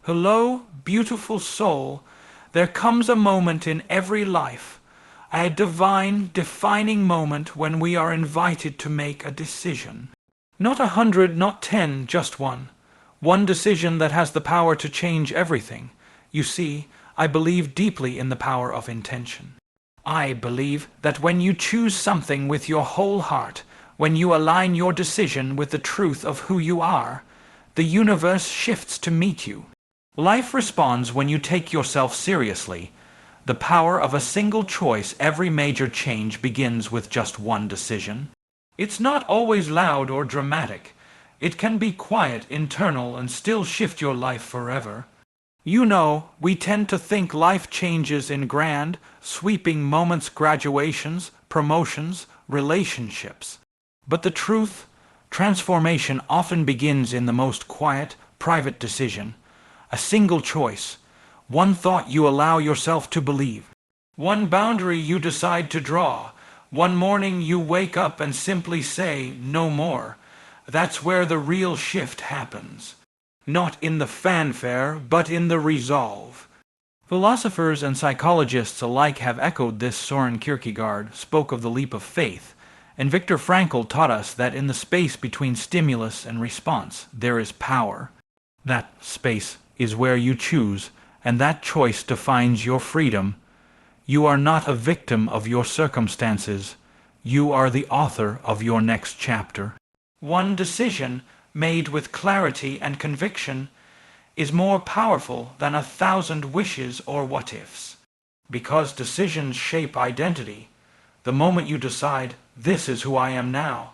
Hello, beautiful soul. There comes a moment in every life, a divine, defining moment when we are invited to make a decision. Not 100, not 10, just one. One decision that has the power to change everything. You see, I believe deeply in the power of intention. I believe that when you choose something with your whole heart, when you align your decision with the truth of who you are, the universe shifts to meet you. Life responds when you take yourself seriously. The power of a single choice. Every major change begins with just one decision. It's not always loud or dramatic. It can be quiet, internal, and still shift your life forever. You know, we tend to think life changes in grand, sweeping moments, graduations, promotions, relationships. But the truth, transformation often begins in the most quiet, private decision. A single choice, one thought you allow yourself to believe, one boundary you decide to draw, one morning you wake up and simply say, no more. That's where the real shift happens. Not in the fanfare, but in the resolve. Philosophers and psychologists alike have echoed this. Soren Kierkegaard spoke of the leap of faith, and Viktor Frankl taught us that in the space between stimulus and response there is power. That space is where you choose, and that choice defines your freedom. You are not a victim of your circumstances. You are the author of your next chapter. One decision, made with clarity and conviction, is more powerful than 1,000 wishes or what-ifs. Because decisions shape identity, the moment you decide, this is who I am now,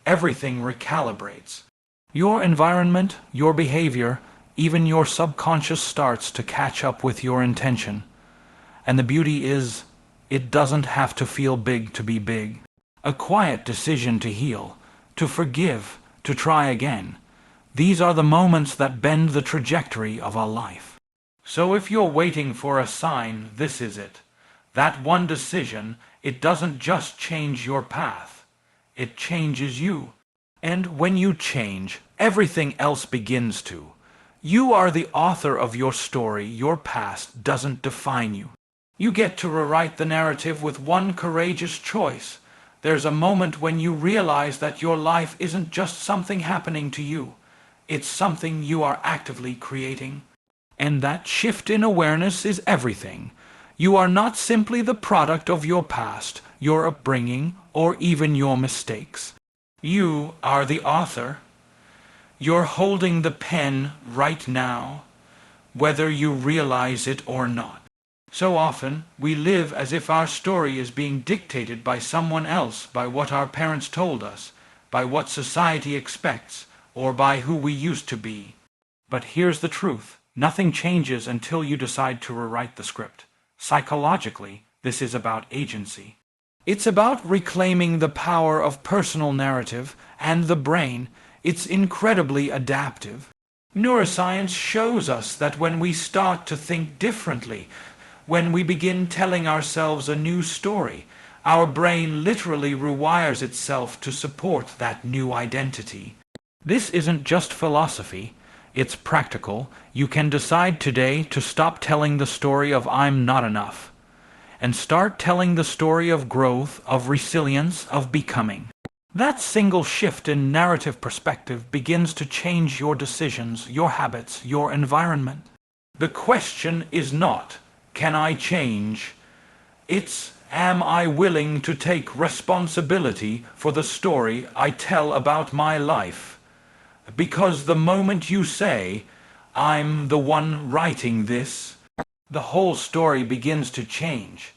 everything recalibrates. Your environment, your behavior, even your subconscious starts to catch up with your intention. And the beauty is, it doesn't have to feel big to be big. A quiet decision to heal, to forgive, to try again. These are the moments that bend the trajectory of a life. So if you're waiting for a sign, this is it. That one decision, it doesn't just change your path. It changes you. And when you change, everything else begins to. You are the author of your story. Your past doesn't define you. You get to rewrite the narrative with one courageous choice. There's a moment when you realize that your life isn't just something happening to you. It's something you are actively creating. And that shift in awareness is everything. You are not simply the product of your past, your upbringing, or even your mistakes. You are the author. You're holding the pen right now, whether you realize it or not. So often, we live as if our story is being dictated by someone else, by what our parents told us, by what society expects, or by who we used to be. But here's the truth. Nothing changes until you decide to rewrite the script. Psychologically, this is about agency. It's about reclaiming the power of personal narrative, and the brain, it's incredibly adaptive. Neuroscience shows us that when we start to think differently, when we begin telling ourselves a new story, our brain literally rewires itself to support that new identity. This isn't just philosophy, it's practical. You can decide today to stop telling the story of I'm not enough, and start telling the story of growth, of resilience, of becoming. That single shift in narrative perspective begins to change your decisions, your habits, your environment. The question is not, can I change? It's, am I willing to take responsibility for the story I tell about my life? Because the moment you say, I'm the one writing this, the whole story begins to change.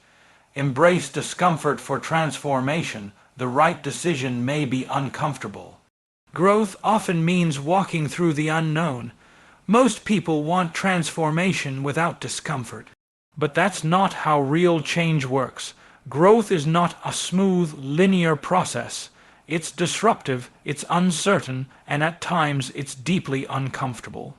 Embrace discomfort for transformation. The right decision may be uncomfortable. Growth often means walking through the unknown. Most people want transformation without discomfort. But that's not how real change works. Growth is not a smooth, linear process. It's disruptive, it's uncertain, and at times it's deeply uncomfortable.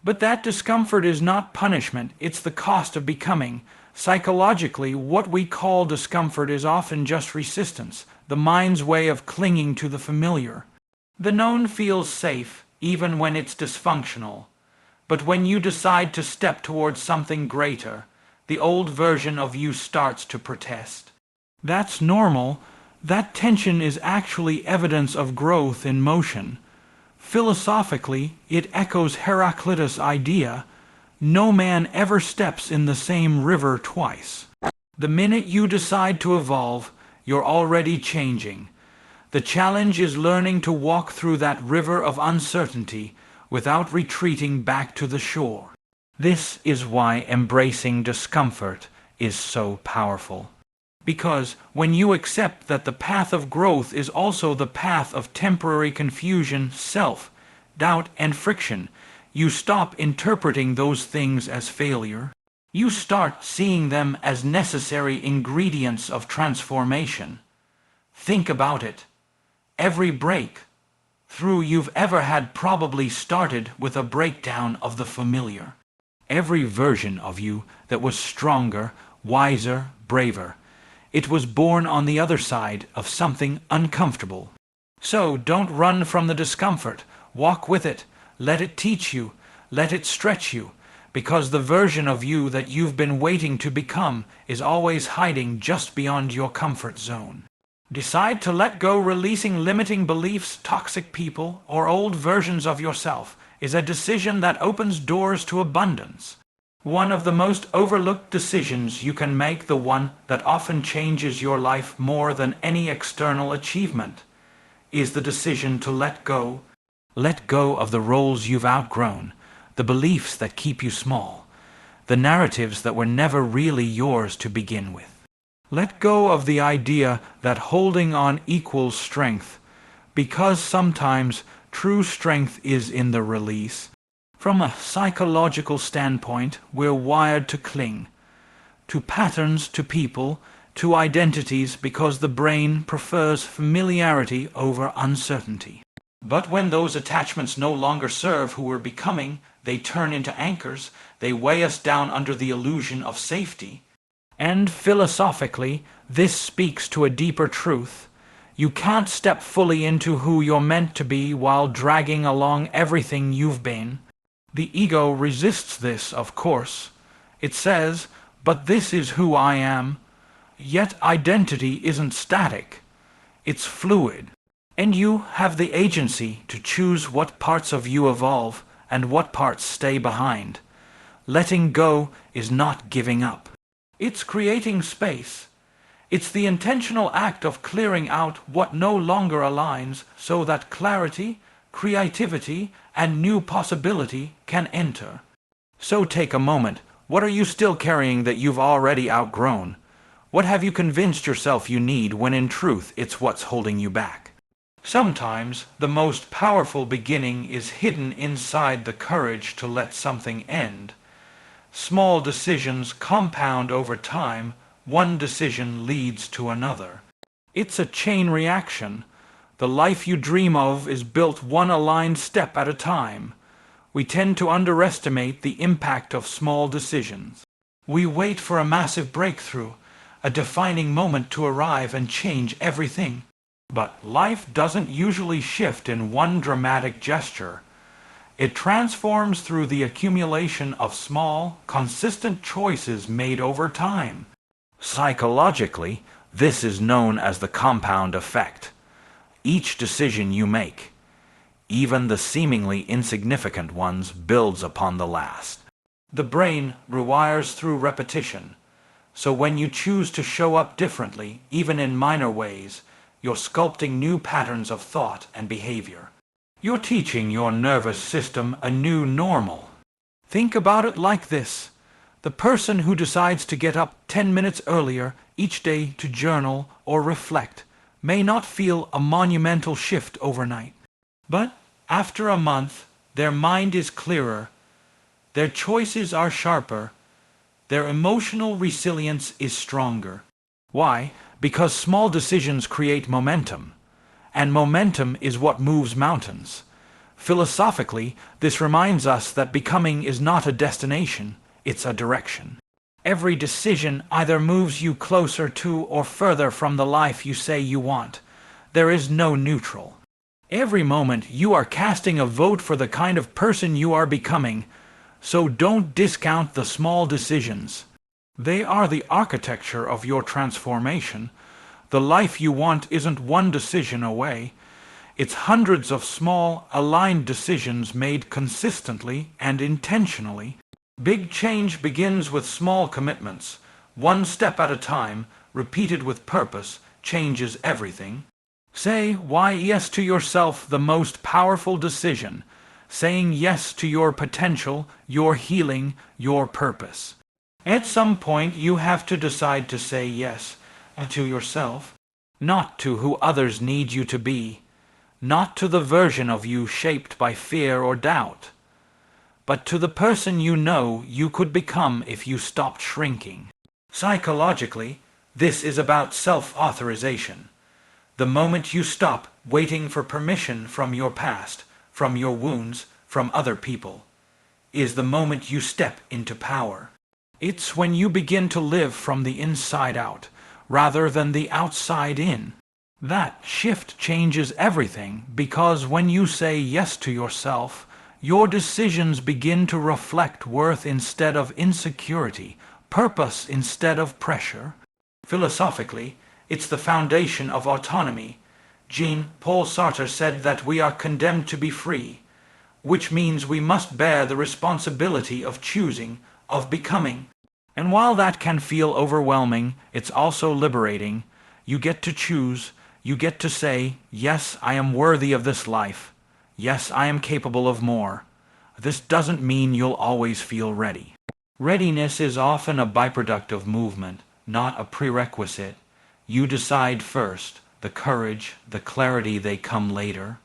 But that discomfort is not punishment, it's the cost of becoming. Psychologically, what we call discomfort is often just resistance, the mind's way of clinging to the familiar. The known feels safe, even when it's dysfunctional. But when you decide to step towards something greater, the old version of you starts to protest. That's normal. That tension is actually evidence of growth in motion. Philosophically, it echoes Heraclitus' idea, no man ever steps in the same river twice. The minute you decide to evolve, you're already changing. The challenge is learning to walk through that river of uncertainty without retreating back to the shore. This is why embracing discomfort is so powerful. Because when you accept that the path of growth is also the path of temporary confusion, self-doubt, and friction, you stop interpreting those things as failure. You start seeing them as necessary ingredients of transformation. Think about it. Every breakthrough you've ever had probably started with a breakdown of the familiar. Every version of you that was stronger, wiser, braver, it was born on the other side of something uncomfortable. So don't run from the discomfort. Walk with it. Let it teach you. Let it stretch you. Because the version of you that you've been waiting to become is always hiding just beyond your comfort zone. Decide to let go. Releasing limiting beliefs, toxic people, or old versions of yourself is a decision that opens doors to abundance. One of the most overlooked decisions you can make, the one that often changes your life more than any external achievement, is the decision to let go. Let go of the roles you've outgrown, the beliefs that keep you small, the narratives that were never really yours to begin with. Let go of the idea that holding on equals strength, because sometimes true strength is in the release. From a psychological standpoint, we're wired to cling to patterns, to people, to identities, because the brain prefers familiarity over uncertainty. But when those attachments no longer serve who we're becoming, they turn into anchors. They weigh us down under the illusion of safety. And philosophically, this speaks to a deeper truth. You can't step fully into who you're meant to be while dragging along everything you've been. The ego resists this, of course. It says, but this is who I am. Yet identity isn't static. It's fluid. And you have the agency to choose what parts of you evolve and what parts stay behind. Letting go is not giving up. It's creating space. It's the intentional act of clearing out what no longer aligns so that clarity, creativity, and new possibility can enter. So take a moment. What are you still carrying that you've already outgrown? What have you convinced yourself you need when in truth it's what's holding you back? Sometimes the most powerful beginning is hidden inside the courage to let something end. Small decisions compound over time. One decision leads to another. It's a chain reaction. The life you dream of is built one aligned step at a time. We tend to underestimate the impact of small decisions. We wait for a massive breakthrough, a defining moment to arrive and change everything. But life doesn't usually shift in one dramatic gesture. It transforms through the accumulation of small, consistent choices made over time. Psychologically, this is known as the compound effect. Each decision you make, even the seemingly insignificant ones, builds upon the last. The brain rewires through repetition. So when you choose to show up differently, even in minor ways, you're sculpting new patterns of thought and behavior. You're teaching your nervous system a new normal. Think about it like this. The person who decides to get up 10 minutes earlier each day to journal or reflect may not feel a monumental shift overnight. But after a month, their mind is clearer, their choices are sharper, their emotional resilience is stronger. Why? Because small decisions create momentum, and momentum is what moves mountains. Philosophically, this reminds us that becoming is not a destination, it's a direction. Every decision either moves you closer to or further from the life you say you want. There is no neutral. Every moment you are casting a vote for the kind of person you are becoming, So don't discount the small decisions. They are the architecture of your transformation. The life you want isn't one decision away. It's hundreds of small, aligned decisions made consistently and intentionally. Big change begins with small commitments. One step at a time, repeated with purpose, changes everything. Say why yes to yourself, the most powerful decision. Saying yes to your potential, your healing, your purpose. At some point you have to decide to say yes to yourself, not to who others need you to be, not to the version of you shaped by fear or doubt, but to the person you know you could become if you stopped shrinking. Psychologically, this is about self-authorization. The moment you stop waiting for permission from your past, from your wounds, from other people, is the moment you step into power. It's when you begin to live from the inside out, rather than the outside in. That shift changes everything, because when you say yes to yourself, your decisions begin to reflect worth instead of insecurity, purpose instead of pressure. Philosophically, it's the foundation of autonomy. Jean-Paul Sartre said that we are condemned to be free, which means we must bear the responsibility of choosing, of becoming. And while that can feel overwhelming, it's also liberating. You get to choose. You get to say, yes, I am worthy of this life. Yes, I am capable of more. This doesn't mean you'll always feel ready. Readiness is often a byproduct of movement, not a prerequisite. You decide first. The courage, the clarity, they come later.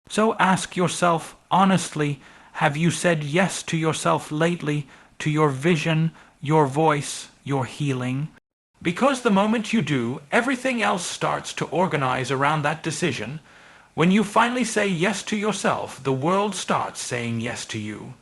So ask yourself honestly, have you said yes to yourself lately, to your vision, your voice, your healing? Because the moment you do, everything else starts to organize around that decision. When you finally say yes to yourself, the world starts saying yes to you.